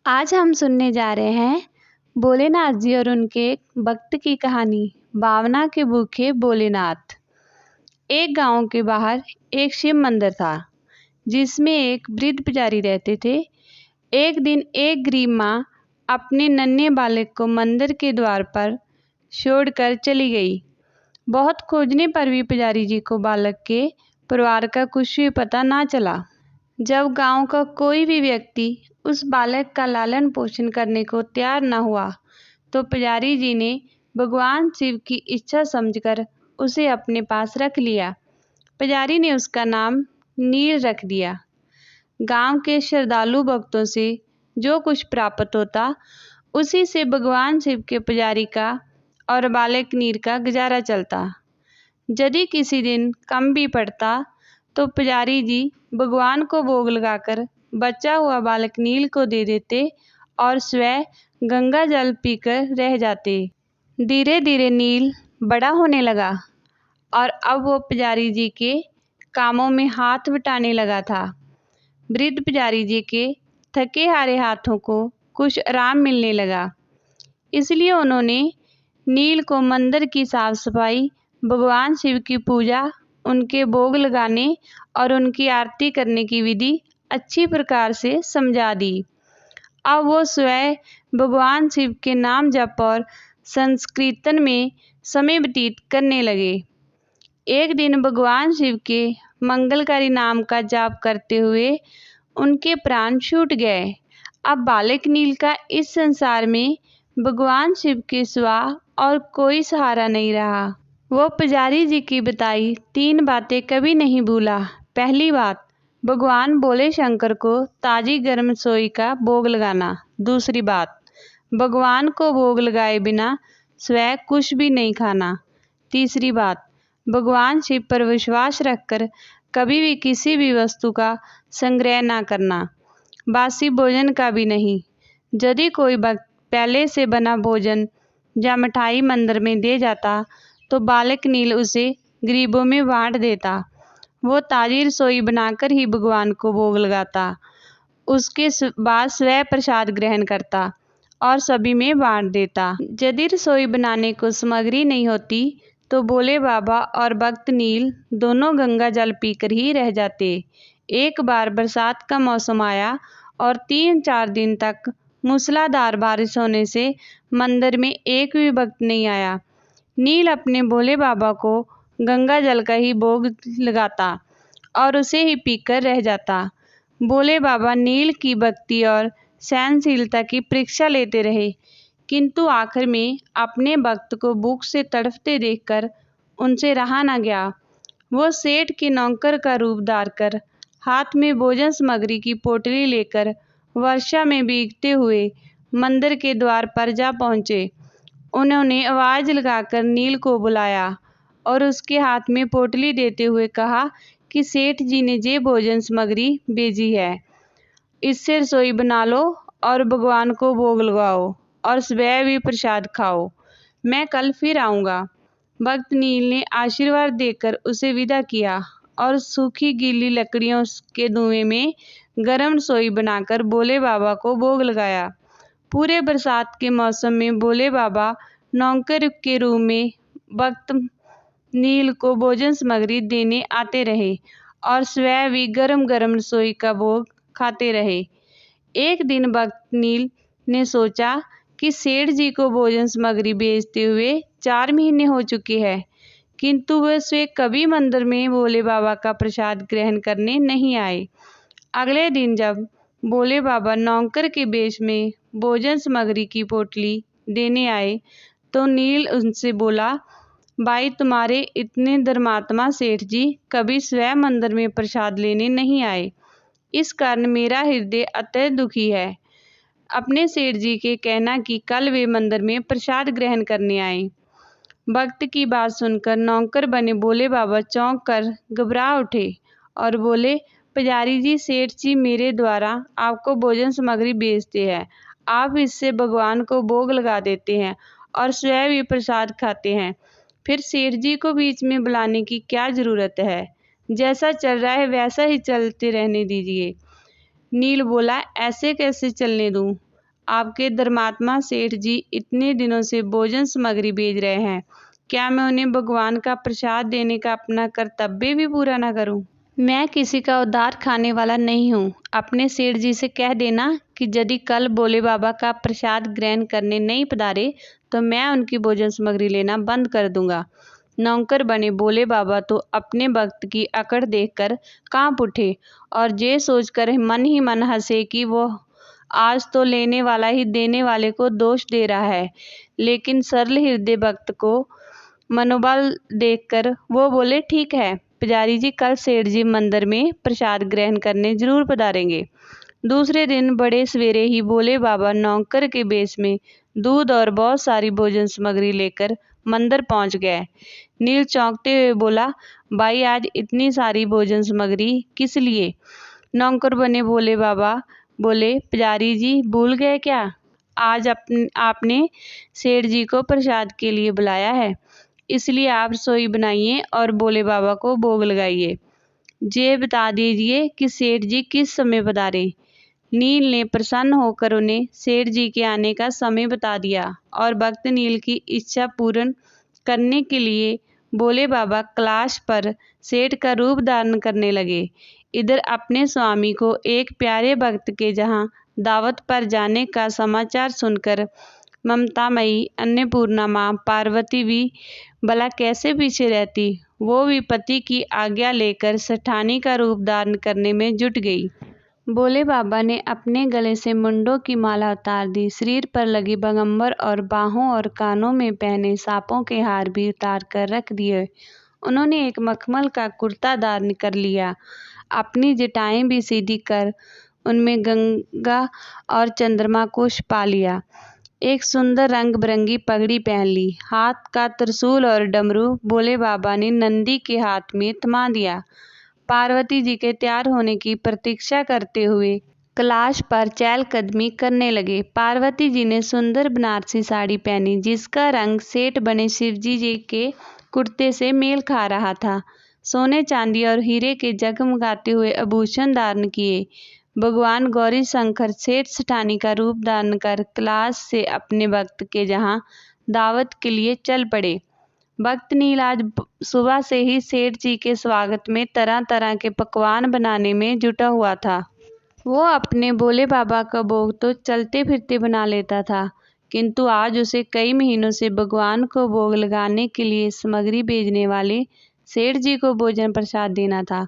आज हम सुनने जा रहे हैं भोलेनाथ जी और उनके भक्त की कहानी। भावना के भूखे भोलेनाथ। एक गांव के बाहर एक शिव मंदिर था जिसमें एक वृद्ध पुजारी रहते थे। एक दिन एक गरीब माँ अपने नन्हे बालक को मंदिर के द्वार पर छोड़कर चली गई। बहुत खोजने पर भी पुजारी जी को बालक के परिवार का कुछ भी पता ना चला। जब गांव का कोई भी व्यक्ति उस बालक का लालन पोषण करने को तैयार न हुआ तो पुजारी जी ने भगवान शिव की इच्छा समझकर उसे अपने पास रख लिया। पुजारी ने उसका नाम नील रख दिया। गांव के श्रद्धालु भक्तों से जो कुछ प्राप्त होता उसी से भगवान शिव के पुजारी का और बालक नील का गुजारा चलता। यदि किसी दिन कम भी पड़ता तो पुजारी जी भगवान को भोग लगाकर बचा हुआ बालक नील को दे देते और स्वयं गंगा जल पीकर रह जाते। धीरे धीरे नील बड़ा होने लगा और अब वो पुजारी जी के कामों में हाथ बटाने लगा था। वृद्ध पुजारी जी के थके हारे हाथों को कुछ आराम मिलने लगा, इसलिए उन्होंने नील को मंदिर की साफ सफाई, भगवान शिव की पूजा, उनके भोग लगाने और उनकी आरती करने की विधि अच्छी प्रकार से समझा दी। अब वो स्वयं भगवान शिव के नाम जप और संकीर्तन में समय व्यतीत करने लगे। एक दिन भगवान शिव के मंगलकारी नाम का जाप करते हुए उनके प्राण छूट गए। अब बालक नील का इस संसार में भगवान शिव के सिवा और कोई सहारा नहीं रहा। वो पुजारी जी की बताई 3 बातें कभी नहीं भूला। पहली बात, भगवान भोले शंकर को ताजी गर्म रसोई का भोग लगाना। दूसरी बात, भगवान को भोग लगाए बिना स्वयं कुछ भी नहीं खाना। तीसरी बात, भगवान शिव पर विश्वास रखकर कभी भी किसी भी वस्तु का संग्रह ना करना, बासी भोजन का भी नहीं। यदि कोई भक्त पहले से बना भोजन या मिठाई मंदिर में दे जाता तो बालक नील उसे गरीबों में बांट देता। वो ताजी रसोई बनाकर ही भगवान को भोग लगाता, उसके बाद स्वयं प्रसाद ग्रहण करता और सभी में बांट देता। यदि रसोई बनाने को सामग्री नहीं होती तो भोले बाबा और भक्त नील दोनों गंगा जल पीकर ही रह जाते। एक बार बरसात का मौसम आया और 3-4 दिन तक मूसलाधार बारिश होने से मंदिर में एक भी भक्त नहीं आया। नील अपने भोले बाबा को गंगा जल का ही भोग लगाता और उसे ही पीकर रह जाता। भोले बाबा नील की भक्ति और सहनशीलता की परीक्षा लेते रहे, किंतु आखिर में अपने भक्त को भूख से तड़पते देखकर उनसे रहा न गया। वो सेठ के नौकर का रूप धारकर हाथ में भोजन सामग्री की पोटली लेकर वर्षा में भीगते हुए मंदिर के द्वार पर जा पहुँचे। उन्होंने आवाज़ लगाकर नील को बुलाया और उसके हाथ में पोटली देते हुए कहा कि सेठ जी ने ये भोजन सामग्री भेजी है, इससे रसोई बना लो और भगवान को भोग लगाओ और स्वयं भी प्रसाद खाओ। मैं कल फिर आऊँगा। भक्त नील ने आशीर्वाद देकर उसे विदा किया और सूखी गीली लकड़ियों के धुएं में गर्म रसोई बनाकर भोले बाबा को भोग लगाया। पूरे बरसात के मौसम में भोले बाबा नौकर के रूप में भक्त नील को भोजन सामग्री देने आते रहे और स्वयं भी गरम गरम रसोई का भोग खाते रहे। एक दिन भक्त नील ने सोचा कि सेठ जी को भोजन सामग्री भेजते हुए 4 महीने हो चुके हैं, किंतु वह स्वयं कभी मंदिर में भोले बाबा का प्रसाद ग्रहण करने नहीं आए। अगले दिन जब भोले बाबा नौकर के वेश में भोजन सामग्री की पोटली देने आए तो नील उनसे बोला, भाई, तुम्हारे इतने धर्मात्मा सेठ जी कभी स्वयं मंदिर में प्रसाद लेने नहीं आए, इस कारण मेरा हृदय अत्यंत दुखी है। अपने सेठ जी के कहना कि कल वे मंदिर में प्रसाद ग्रहण करने आए। भक्त की बात सुनकर नौकर बने भोले बाबा चौंक कर घबरा उठे और बोले, पुजारी जी, सेठ जी मेरे द्वारा आपको भोजन सामग्री भेजते हैं, आप इससे भगवान को भोग लगा देते हैं और स्वयं भी प्रसाद खाते हैं, फिर सेठ जी को बीच में बुलाने की क्या जरूरत है? जैसा चल रहा है वैसा ही चलते रहने दीजिए। नील बोला, ऐसे कैसे चलने दूं? आपके धर्मात्मा सेठ जी इतने दिनों से भोजन सामग्री भेज रहे हैं, क्या मैं उन्हें भगवान का प्रसाद देने का अपना कर्तव्य भी पूरा न करूं? मैं किसी का उधार खाने वाला नहीं हूँ। अपने सेठ जी से कह देना कि यदि कल भोले बाबा का प्रसाद ग्रहण करने नहीं पधारे तो मैं उनकी भोजन सामग्री लेना बंद कर दूंगा। नौकर बने भोले बाबा तो अपने भक्त की अकड़ देखकर कांप उठे और ये सोचकर मन ही मन हंसे कि वो आज तो लेने वाला ही देने वाले को दोष दे रहा है। लेकिन सरल हृदय भक्त को मनोबल देखकर वो बोले, ठीक है पुजारी जी, कल सेठ जी मंदिर में प्रसाद ग्रहण करने जरूर पधारेंगे। दूसरे दिन बड़े सवेरे ही भोले बाबा नौकर के बेश में दूध और बहुत सारी भोजन सामग्री लेकर मंदिर पहुंच गए। नील चौंकते हुए बोला, भाई आज इतनी सारी भोजन सामग्री किस लिए? नौकर बने भोले बाबा बोले, पुजारी जी भूल गए क्या? आज आपने सेठ जी को प्रसाद के लिए बुलाया है, इसलिए आप रसोई बनाइए और भोले बाबा को भोग लगाइए। ये बता दीजिए कि सेठ जी किस समय पधारे। नील ने प्रसन्न होकर उन्हें सेठ जी के आने का समय बता दिया और भक्त नील की इच्छा पूर्ण करने के लिए भोले बाबा कैलाश पर सेठ का रूप धारण करने लगे। इधर अपने स्वामी को एक प्यारे भक्त के जहाँ दावत पर जाने का समाचार सुनकर ममतामयी अन्नपूर्णा माँ पार्वती भी भला कैसे पीछे रहती। वो भी पति की आज्ञा लेकर सेठानी का रूप धारण करने में जुट गई। भोले बाबा ने अपने गले से मुंडों की माला उतार दी, शरीर पर लगी बगंबर और बाहों और कानों में पहने सांपों के हार भी उतार कर रख दिए। उन्होंने एक मखमल का कुर्ता धारण कर लिया, अपनी जटाएं भी सीधी कर उनमें गंगा और चंद्रमा को छुपा लिया। एक सुंदर रंग बिरंगी पगड़ी पहन ली। हाथ का त्रिशूल और डमरू भोले बाबा ने नंदी के हाथ में थमा दिया। पार्वती जी के तैयार होने की प्रतीक्षा करते हुए कैलाश पर चहलकदमी करने लगे। पार्वती जी ने सुंदर बनारसी साड़ी पहनी, जिसका रंग सेठ बने शिवजी जी के कुर्ते से मेल खा रहा था। सोने चांदी और हीरे के जगमगाते हुए आभूषण धारण किए भगवान गौरी शंकर सेठ सेठानी का रूप धारण कर कैलाश से अपने भक्त के जहाँ दावत के लिए चल पड़े। भक्त नील आज सुबह से ही सेठ जी के स्वागत में तरह तरह के पकवान बनाने में जुटा हुआ था। वो अपने भोले बाबा का भोग तो चलते फिरते बना लेता था, किंतु आज उसे कई महीनों से भगवान को भोग लगाने के लिए सामग्री भेजने वाले सेठ जी को भोजन प्रसाद देना था।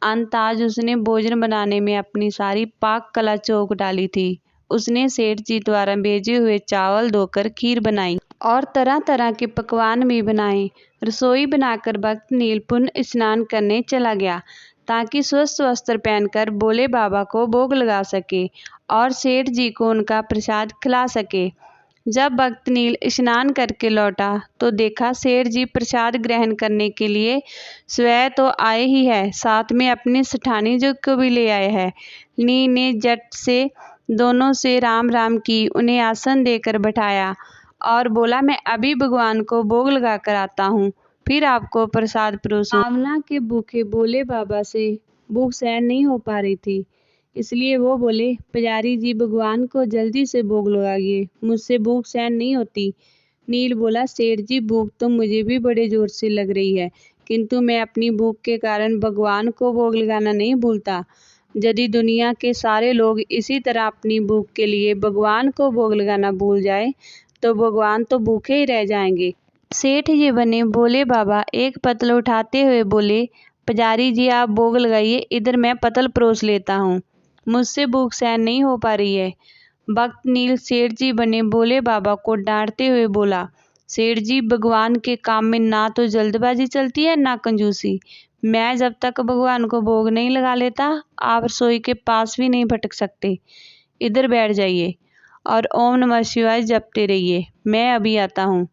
अंत आज उसने भोजन बनाने में अपनी सारी पाक कला चौक डाली थी। उसने सेठ जी द्वारा भेजे हुए चावल धोकर खीर बनाई और तरह तरह के पकवान भी बनाए। रसोई बनाकर भक्त नील पुण्य स्नान करने चला गया, ताकि स्वस्थ वस्त्र पहनकर भोले बाबा को भोग लगा सके और सेठ जी को उनका प्रसाद खिला सके। जब भक्त नील स्नान करके लौटा तो देखा सेठ जी प्रसाद ग्रहण करने के लिए स्वयं तो आए ही है, साथ में अपने सेठानी जी को भी ले आए हैं। नील ने झट से दोनों से राम राम की, उन्हें आसन देकर बैठाया और बोला, मैं अभी भगवान को भोग लगा कर आता हूँ, फिर आपको प्रसाद परोसूं। भावना के भूखे भोले बाबा से भूख सहन नहीं हो पा रही थी, इसलिए वो बोले, पुजारी जी भगवान को जल्दी से भोग लगाइए, मुझसे भूख सहन नहीं होती। नील बोला, सेठ जी भूख तो मुझे भी बड़े जोर से लग रही है, किंतु मैं अपनी भूख के कारण भगवान को भोग लगाना नहीं भूलता। यदि दुनिया के सारे लोग इसी तरह अपनी भूख के लिए भगवान को भोग लगाना भूल जाए तो भगवान तो भूखे ही रह जाएंगे। सेठ जी बने भोले बाबा एक पतल उठाते हुए बोले, पुजारी जी आप भोग लगाइए, इधर मैं पतल परोस लेता हूँ, मुझसे भूख सहन नहीं हो पा रही है। भक्त नील सेठ जी बने भोले बाबा को डांटते हुए बोला, सेठ जी भगवान के काम में ना तो जल्दबाजी चलती है ना कंजूसी। मैं जब तक भगवान को भोग नहीं लगा लेता आप रसोई के पास भी नहीं भटक सकते। इधर बैठ जाइए और ओम नमः शिवाय जपते रहिए, मैं अभी आता हूँ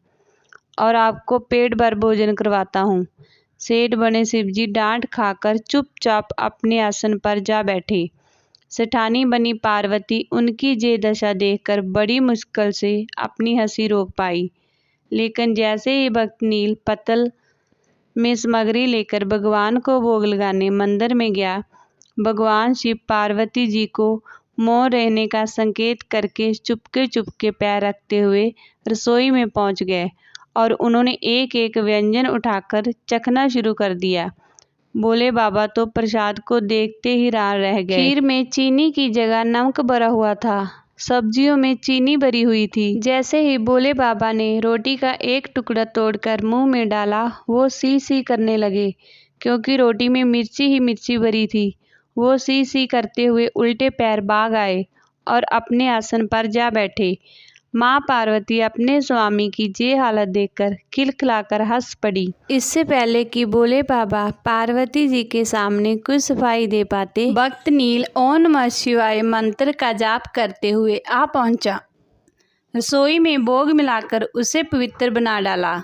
और आपको पेट भर भोजन करवाता हूँ। सेठ बने शिवजी डांट खाकर चुपचाप अपने आसन पर जा बैठे। सेठानी बनी पार्वती उनकी ये दशा देखकर बड़ी मुश्किल से अपनी हंसी रोक पाई, लेकिन जैसे ही भक्त नील पतल में सामग्री लेकर भगवान को भोग लगाने मंदिर में गया, भगवान शिव पार्वती जी को मौन रहने का संकेत करके चुपके चुपके पैर रखते हुए रसोई में पहुंच गए और उन्होंने एक एक व्यंजन उठाकर चखना शुरू कर दिया। भोले बाबा तो प्रसाद को देखते ही रह गए। खीर में चीनी की जगह नमक भरा हुआ था, सब्जियों में चीनी भरी हुई थी। जैसे ही भोले बाबा ने रोटी का एक टुकड़ा तोड़कर मुंह में डाला, वो सी सी करने लगे, क्योंकि रोटी में मिर्ची ही मिर्ची भरी थी। वो सी सी करते हुए उल्टे पैर भाग आए और अपने आसन पर जा बैठे। माँ पार्वती अपने स्वामी की ये हालत देखकर खिलखिलाकर हंस पड़ी। इससे पहले कि भोले बाबा पार्वती जी के सामने कुछ सफाई दे पाते, भक्त नील ओम नमः शिवाय मंत्र का जाप करते हुए आ पहुंचा। रसोई में भोग मिलाकर उसे पवित्र बना डाला।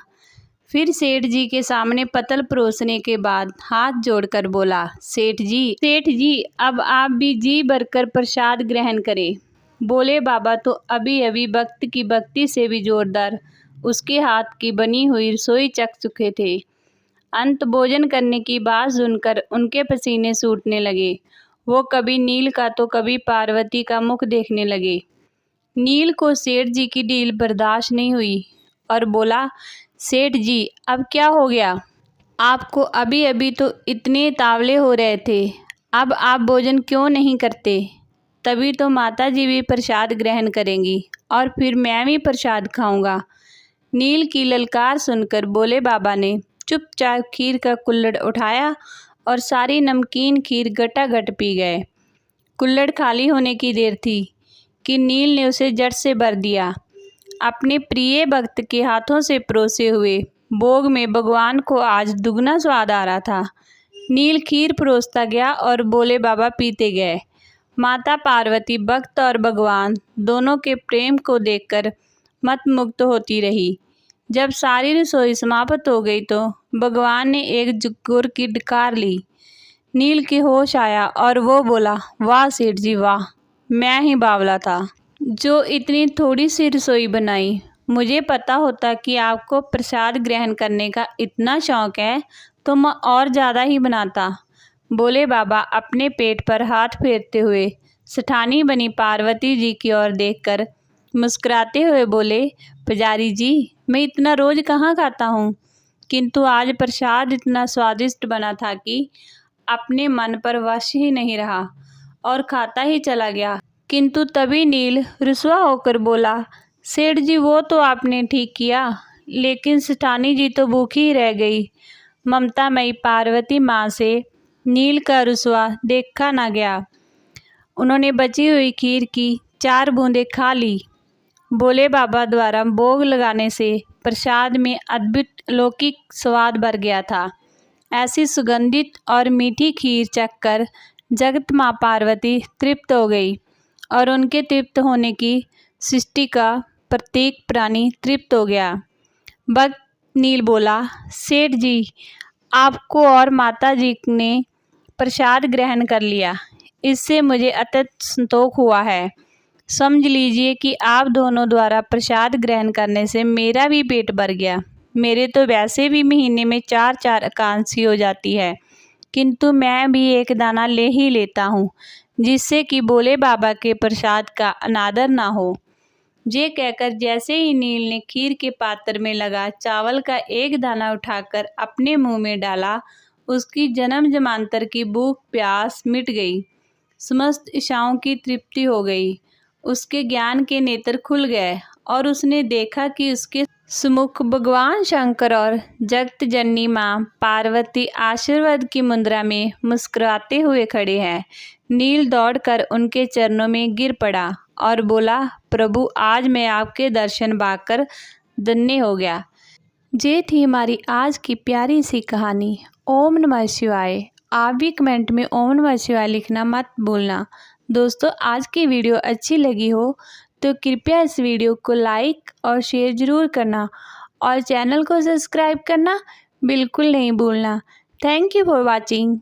फिर सेठ जी के सामने पतल परोसने के बाद हाथ जोड़कर बोला, सेठ जी अब आप भी जी भरकर प्रसाद ग्रहण करें। भोले बाबा तो अभी अभी भक्त की भक्ति से भी जोरदार उसके हाथ की बनी हुई रसोई चख चुके थे। अंत भोजन करने की बात सुनकर उनके पसीने सूटने लगे। वो कभी नील का तो कभी पार्वती का मुख देखने लगे। नील को सेठ जी की ढील बर्दाश्त नहीं हुई और बोला, सेठ जी अब क्या हो गया? आपको अभी अभी तो इतने तावले हो रहे थे, अब आप भोजन क्यों नहीं करते? तभी तो माता जी भी प्रसाद ग्रहण करेंगी और फिर मैं भी प्रसाद खाऊंगा। नील की ललकार सुनकर भोले बाबा ने चुपचाप खीर का कुल्हड़ उठाया और सारी नमकीन खीर गटागट पी गए। कुल्हड़ खाली होने की देर थी कि नील ने उसे जट से भर दिया। अपने प्रिय भक्त के हाथों से परोसे हुए भोग में भगवान को आज दुगना स्वाद आ रहा था। नील खीर परोसता गया और भोले बाबा पीते गए। माता पार्वती भक्त और भगवान दोनों के प्रेम को देखकर मतमुग्ध होती रही। जब सारी रसोई समाप्त हो गई तो भगवान ने एक जुगुर की डकार ली। नील के होश आया और वो बोला, वाह सेठ जी वाह, मैं ही बावला था जो इतनी थोड़ी सी रसोई बनाई। मुझे पता होता कि आपको प्रसाद ग्रहण करने का इतना शौक है तो मैं और ज़्यादा ही बनाता। भोले बाबा अपने पेट पर हाथ फेरते हुए सेठानी बनी पार्वती जी की ओर देखकर मुस्कुराते हुए बोले, पुजारी जी मैं इतना रोज़ कहाँ खाता हूँ, किंतु आज प्रसाद इतना स्वादिष्ट बना था कि अपने मन पर वश ही नहीं रहा और खाता ही चला गया। किंतु तभी नील रुसवा होकर बोला, सेठ जी वो तो आपने ठीक किया, लेकिन सेठानी जी तो भूखी ही रह गई। ममतामयी पार्वती माँ से नील का रुसवा देखा ना गया। उन्होंने बची हुई खीर की 4 बूंदें खा ली। भोले बाबा द्वारा भोग लगाने से प्रसाद में अद्भुत अलौकिक स्वाद भर गया था। ऐसी सुगंधित और मीठी खीर चखकर जगत माँ पार्वती तृप्त हो गई और उनके तृप्त होने की सृष्टि का प्रत्येक प्राणी तृप्त हो गया। भक्त नील बोला, सेठ जी आपको और माता जी ने प्रसाद ग्रहण कर लिया, इससे मुझे अत्यंत संतोष हुआ है। समझ लीजिए कि आप दोनों द्वारा प्रसाद ग्रहण करने से मेरा भी पेट भर गया। मेरे तो वैसे भी महीने में 4-4 एकादशी हो जाती है, किंतु मैं भी एक दाना ले ही लेता हूँ, जिससे कि भोले बाबा के प्रसाद का अनादर ना हो। ये कहकर जैसे ही नील ने खीर के पात्र में लगा चावल का एक दाना उठाकर अपने मुंह में डाला, उसकी जन्म जन्मांतर की भूख प्यास मिट गई। समस्त इच्छाओं की तृप्ति हो गई। उसके ज्ञान के नेत्र खुल गए और उसने देखा कि उसके सुमुख भगवान शंकर और जगत जननी माँ पार्वती आशीर्वाद की मुद्रा में मुस्कुराते हुए खड़े हैं। नील दौड़कर उनके चरणों में गिर पड़ा और बोला, प्रभु आज मैं आपके दर्शन पाकर धन्य हो गया। ये थी हमारी आज की प्यारी सी कहानी। ओम नमः शिवाय। आप भी कमेंट में ओम नमः शिवाय लिखना मत भूलना। दोस्तों आज की वीडियो अच्छी लगी हो तो कृपया इस वीडियो को लाइक और शेयर ज़रूर करना और चैनल को सब्सक्राइब करना बिल्कुल नहीं भूलना। Thank you for watching.